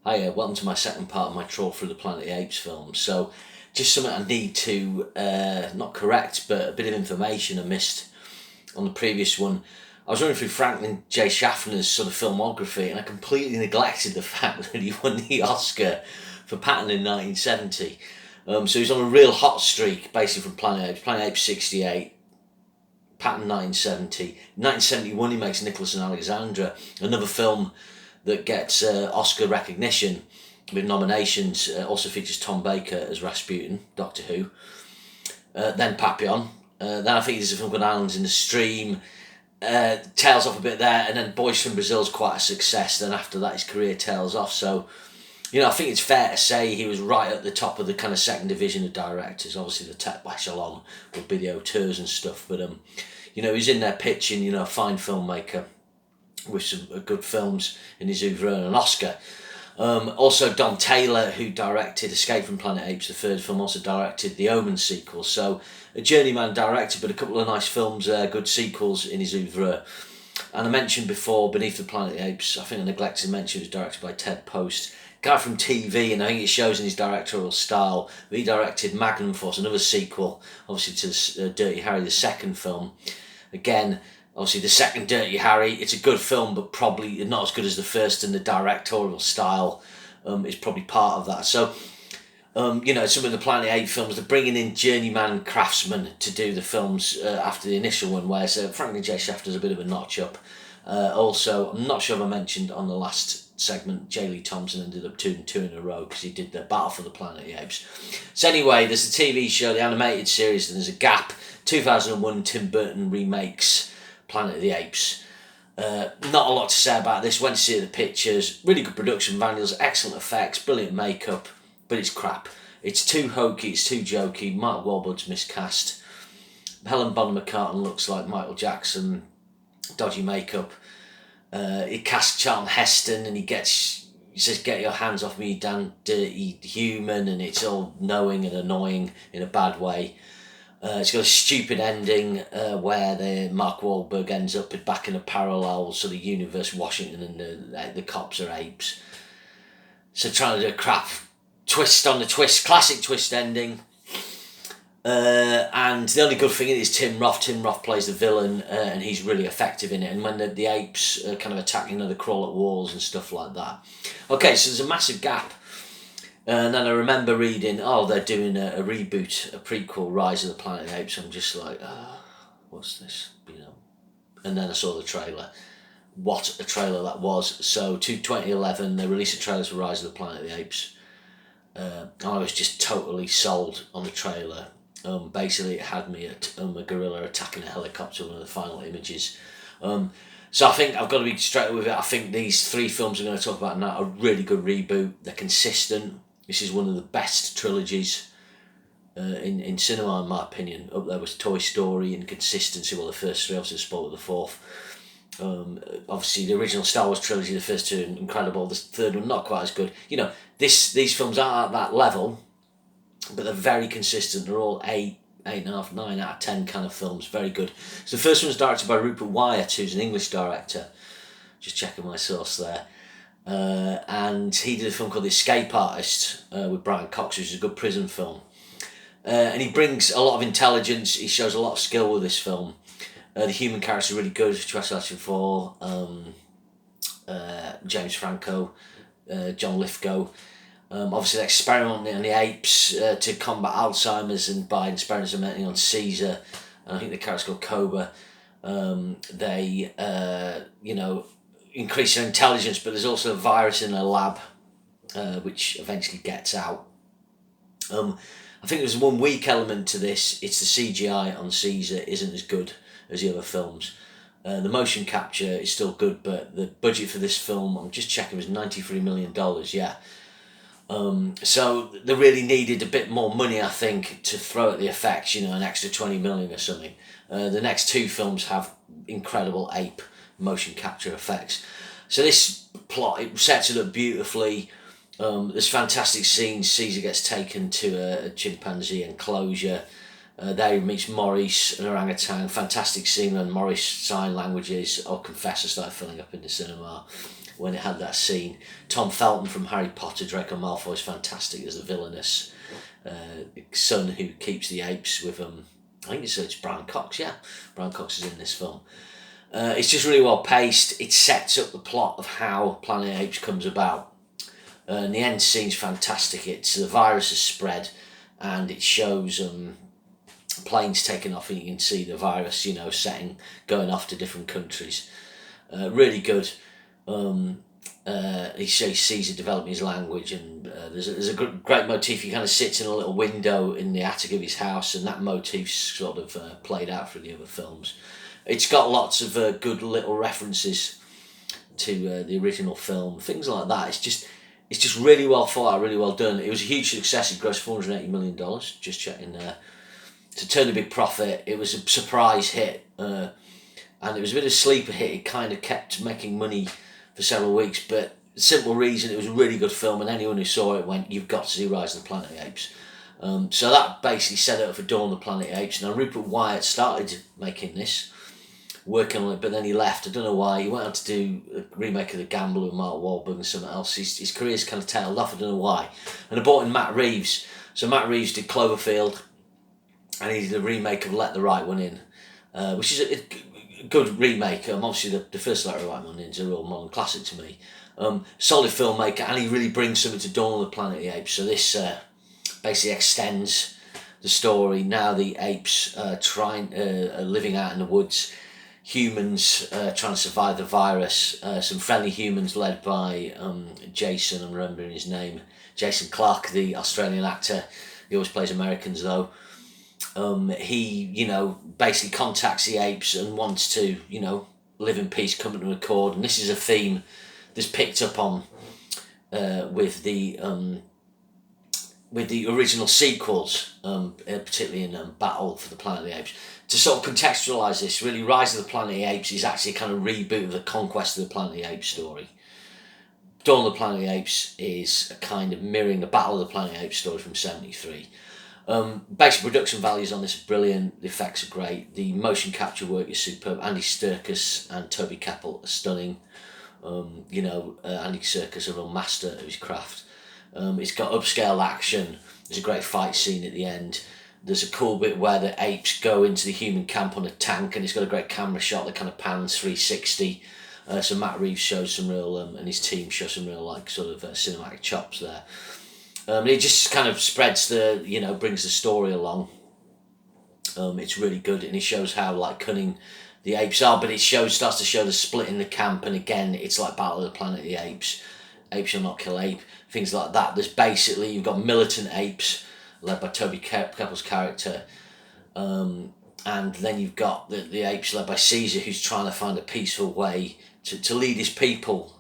Hi, welcome to my second part of my trawl through the Planet of the Apes film. So, just something I need to not correct, but a bit of information I missed on the previous one. I was running through Franklin J. Schaffner's sort of filmography, and I completely neglected the fact that he won the Oscar for Patton in 1970. So he's on a real hot streak, basically from Planet of the Apes. Planet of the Apes 68, Patton 1970. 1971 he makes Nicholas and Alexandra, another film that gets Oscar recognition with nominations. Also features Tom Baker as Rasputin, Doctor Who. Then Papillon. Then I think there's a film called Islands in the Stream. Tails off a bit there, and then Boys from Brazil's quite a success. Then after that his career tails off. So, I think it's fair to say he was right at the top of the kind of second division of directors. Obviously the top echelon would be the auteurs and stuff, but he's in there pitching, a fine filmmaker with some good films in his oeuvre and an Oscar. Also Don Taylor, who directed Escape from Planet Apes, the third film, also directed the Omen sequel. So a journeyman director, but a couple of nice films, good sequels in his oeuvre. And I mentioned before, Beneath the Planet of the Apes, I think I neglected to mention, it was directed by Ted Post. Guy from TV, and I think it shows in his directorial style. He directed Magnum Force, another sequel, obviously to Dirty Harry, the second film. Again, obviously the second Dirty Harry, it's a good film, but probably not as good as the first, and the directorial style is probably part of that. So, some of the Planet of the Apes films, they're bringing in journeyman craftsmen to do the films after the initial one, whereas Franklin J. Schaffner's a bit of a notch up. Also, I'm not sure if I mentioned on the last segment, J. Lee Thompson ended up 2 in a row because he did the Battle for the Planet of the Apes. So anyway, there's the TV show, the animated series, and there's a gap. 2001, Tim Burton remakes Planet of the Apes. Not a lot to say about this. Went to see the pictures. Really good production values, excellent effects, brilliant makeup, but it's crap. It's too hokey, it's too jokey. Mark Wahlberg's miscast. Helen Bonham Carter looks like Michael Jackson. Dodgy makeup. He casts Charlton Heston, and he says, "Get your hands off me, you damn dirty human," and it's all knowing and annoying in a bad way. It's got a stupid ending where Mark Wahlberg ends up back in a parallel sort of universe, Washington, and the cops are apes. So trying to do a crap twist on the twist, classic twist ending. And the only good thing is Tim Roth. Tim Roth plays the villain, and he's really effective in it. And when the apes kind of attack, they crawl at walls and stuff like that. Okay, so there's a massive gap. And then I remember reading, they're doing a reboot, a prequel, Rise of the Planet of the Apes. I'm just like, what's this? And then I saw the trailer. What a trailer that was. So, 2011, they released a trailer for Rise of the Planet of the Apes. I was just totally sold on the trailer. Basically, it had me at a gorilla attacking a helicopter, one of the final images. So I think I've got to be straight with it. I think these 3 films I'm going to talk about now are a really good reboot. They're consistent. This is one of the best trilogies in cinema, in my opinion. Up there was Toy Story in consistency. Well, the first 3, obviously spoiled the 4th. Obviously, the original Star Wars trilogy, the first 2 are incredible. The third one, not quite as good. These films aren't at that level, but they're very consistent. They're all 8.5, 9 out of 10 kind of films. Very good. So the first one was directed by Rupert Wyatt, who's an English director. Just checking my source there. And he did a film called The Escape Artist with Brian Cox, which is a good prison film. And he brings a lot of intelligence. He shows a lot of skill with this film. The human characters are really good, which I mentioned before. James Franco, John Lithgow. Obviously, they're experimenting on the apes to combat Alzheimer's, and by experimenting on Caesar, and I think the character's called Cobra. They, increase their intelligence, but there's also a virus in their lab, which eventually gets out. I think there's one weak element to this. It's the CGI on Caesar isn't as good as the other films. The motion capture is still good, but the budget for this film, I'm just checking, was $93 million, yeah. So they really needed a bit more money, I think, to throw at the effects, an extra 20 million or something. The next 2 films have incredible ape motion capture effects. So this plot, it sets it up beautifully. There's fantastic scenes. Caesar gets taken to a chimpanzee enclosure. There he meets Maurice, an orangutan. Fantastic scene when Maurice sign languages. I'll confess, I started filling up in the cinema. when it had that scene. Tom Felton from Harry Potter, Draco Malfoy's fantastic as the villainous son who keeps the apes with I think it's Brian Cox. Yeah, Brian Cox is in this film. It's just really well paced. It sets up the plot of how Planet of the Apes comes about. And the end scene's fantastic. It's the virus has spread, and it shows planes taking off, and you can see the virus, going off to different countries. Really good. He sees it developing his language, and there's a great motif. He kind of sits in a little window in the attic of his house, and that motif's sort of played out through the other films. It's got lots of good little references to the original film, things like that. It's just really well thought out, really well done. It was a huge success. It grossed $480 million. Just checking there. To turn a big profit, it was a surprise hit, and it was a bit of a sleeper hit. It kind of kept making money for several weeks, but simple reason, it was a really good film, and anyone who saw it went, "You've got to see Rise of the Planet of the Apes." So that basically set it up for Dawn of the Planet of the Apes. Now Rupert Wyatt started making this, working on it, but then he left. I don't know why. He went on to do a remake of The Gambler with Mark Wahlberg and something else. His career's kind of tailed off. I don't know why. And I brought in Matt Reeves. So Matt Reeves did Cloverfield, and he did a remake of Let the Right One In, which is a good remake. Obviously, the first Let the Right One In is a real modern classic to me. Solid filmmaker, and he really brings something to Dawn of the Planet of the Apes. So this basically extends the story. Now the apes are living out in the woods. Humans trying to survive the virus. Some friendly humans led by Jason, I'm remembering his name, Jason Clarke, the Australian actor. He always plays Americans though. He, basically contacts the apes and wants to, live in peace, come to an accord. And this is a theme that's picked up on with the original sequels, particularly in Battle for the Planet of the Apes. To sort of contextualise this, really, Rise of the Planet of the Apes is actually a kind of reboot of the Conquest of the Planet of the Apes story. Dawn of the Planet of the Apes is a kind of mirroring the Battle of the Planet of the Apes story from '73. Basic production values on this are brilliant. The effects are great. The motion capture work is superb. Andy Serkis and Toby Kebbell are stunning. Andy Serkis, a real master of his craft. It's got upscale action. There's a great fight scene at the end. There's a cool bit where the apes go into the human camp on a tank, and it's got a great camera shot that kind of pans 360. So Matt Reeves shows some real, and his team shows some real sort of cinematic chops there. And it just kind of spreads brings the story along. It's really good, and it shows how cunning the apes are, but it starts to show the split in the camp, and again, it's like Battle of the Planet of the Apes. Ape shall not kill ape, things like that. There's basically, you've got militant apes, led by Toby Kebbell's character, and then you've got the apes led by Caesar, who's trying to find a peaceful way to lead his people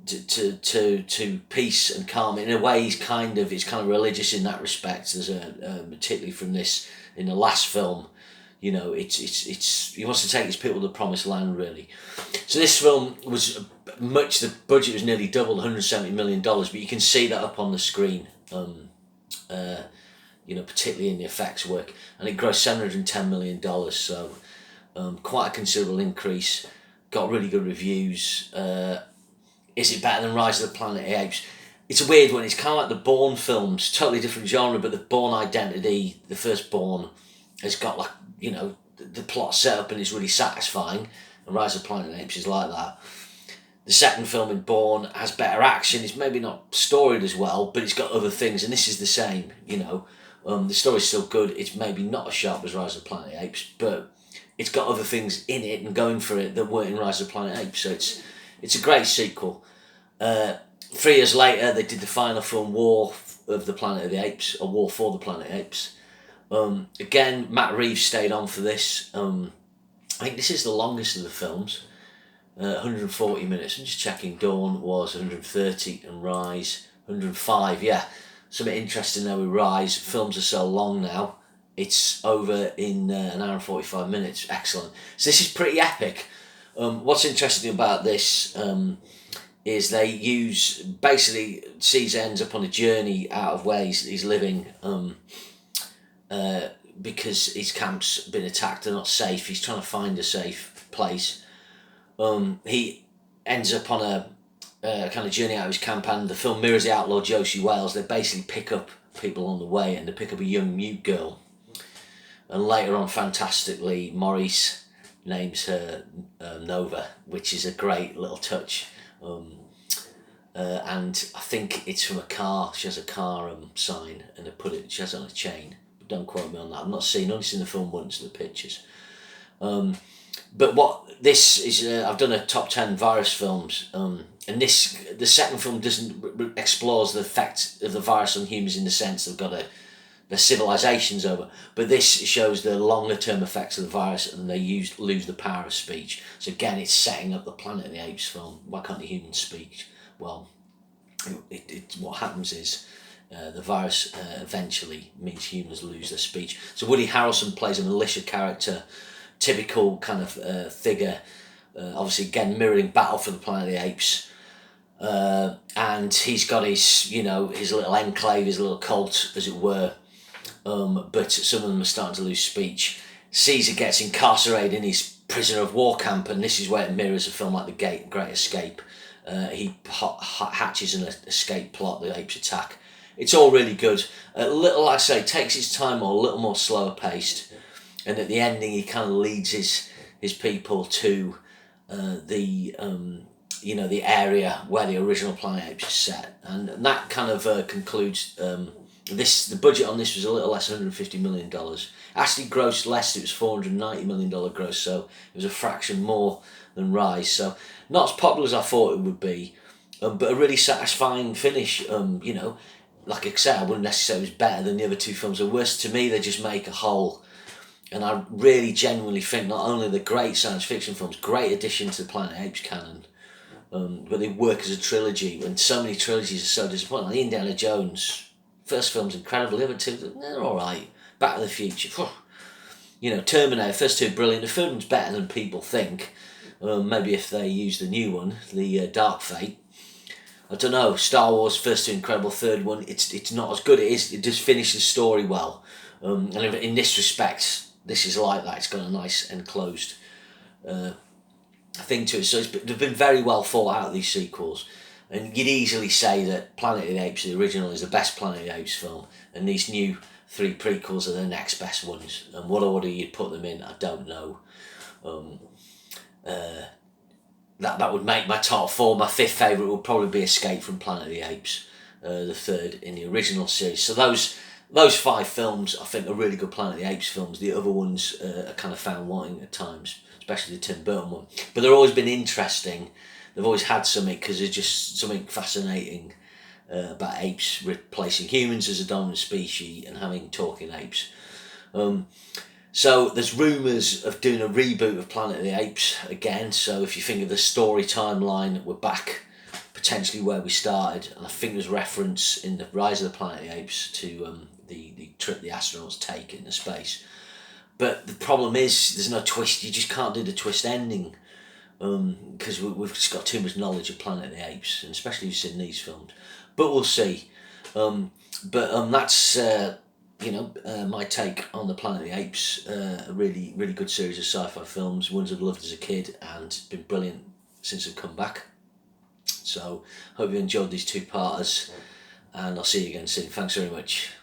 to peace and calm. In a way, he's kind of religious in that respect. There's particularly from this in the last film, it's he wants to take his people to the promised land, really. So this film was the budget was nearly double, $170 million, but you can see that up on the screen. Particularly in the effects work, and it grossed $710 million, so quite a considerable increase. Got really good reviews. Is it better than Rise of the Planet of the Apes? It's a weird one. It's kind of like the Bourne films, totally different genre, but the Bourne identity, the first Bourne, has got the plot set up and is really satisfying, and Rise of the Planet of the Apes is like that. The second film in Bourne has better action. It's maybe not storied as well, but it's got other things, and this is the same. The story's still good. It's maybe not as sharp as Rise of the Planet of the Apes, but it's got other things in it and going for it that weren't in Rise of the Planet of the Apes. So it's a great sequel. 3 years later, they did the final film, War of the Planet of the Apes, or War for the Planet of the Apes. Again, Matt Reeves stayed on for this. I think this is the longest of the films. 140 minutes. I'm just checking. Dawn was 130 and Rise 105. Yeah, something interesting there with Rise. Films are so long now. It's over in an hour and 45 minutes. Excellent. So this is pretty epic. What's interesting about this is they use, basically, Caesar ends up on a journey out of where he's living because his camp's been attacked. They're not safe. He's trying to find a safe place. He ends up on a kind of journey out of his camp, and the film mirrors the outlaw Josie Wales. They basically pick up people on the way, and they pick up a young mute girl. And later on, fantastically, Maurice names her Nova, which is a great little touch. And I think it's from a car. She has a car sign, and she has it on a chain. But don't quote me on that. I've only seen the film once, the pictures. But what this is, I've done a top 10 virus films, and the second film doesn't explores the effect of the virus on humans in the sense they've got their civilization's over, but this shows the longer term effects of the virus, and they lose the power of speech. So again, it's setting up the Planet of the Apes film. Why can't the humans speak? Well, what happens is the virus eventually means humans lose their speech. So Woody Harrelson plays a militia character, typical kind of figure, obviously again mirroring Battle for the Planet of the Apes. And he's got his little enclave, his little cult, as it were. But some of them are starting to lose speech. Caesar gets incarcerated in his prisoner of war camp, and this is where it mirrors a film like The Great Escape. He hatches an escape plot, the apes attack. It's all really good. A little, like I say, takes its time, or a little more slower paced. And at the ending, he kind of leads his people to the area where the original Planet of the Apes is set, and that kind of concludes. The budget on this was a little less than $150 million. Actually grossed less, it was $490 million gross, so it was a fraction more than Rise. So not as popular as I thought it would be, but a really satisfying finish. Like I said, I wouldn't necessarily say it was better than the other two films. Or worse, to me, they just make a whole. And I really genuinely think not only the great science fiction films, great addition to the Planet of the Apes canon, but they work as a trilogy, when so many trilogies are so disappointing. Like Indiana Jones, first film's incredible, the other two, they're alright. Back to the Future, Terminator, first two brilliant, the third one's better than people think. Maybe if they use the new one, the Dark Fate. I don't know, Star Wars, first two incredible, third one, it's not as good, it does finish the story well. And in this respect, this is like that, it's got a nice enclosed thing to it. So they've been very well thought out, these sequels. And you'd easily say that Planet of the Apes, the original, is the best Planet of the Apes film, and these new 3 prequels are the next best ones. And what order you'd put them in, I don't know. That would make my top 4. My 5th favourite would probably be Escape from Planet of the Apes, the 3rd in the original series. So those 5 films, I think, are really good Planet of the Apes films. The other ones are kind of found wanting at times, especially the Tim Burton one. But they've always been interesting. They've always had something, because there's just something fascinating about apes replacing humans as a dominant species and having talking apes. So there's rumours of doing a reboot of Planet of the Apes again. So if you think of the story timeline, we're back potentially where we started. And I think there's reference in the Rise of the Planet of the Apes to the trip the astronauts take into space. But the problem is there's no twist. You just can't do the twist ending. Because we've just got too much knowledge of Planet of the Apes, and especially if you've seen these films. But we'll see. That's my take on the Planet of the Apes. A really, really good series of sci-fi films, ones I've loved as a kid and been brilliant since I've come back. So hope you enjoyed these 2-parters, and I'll see you again soon. Thanks very much.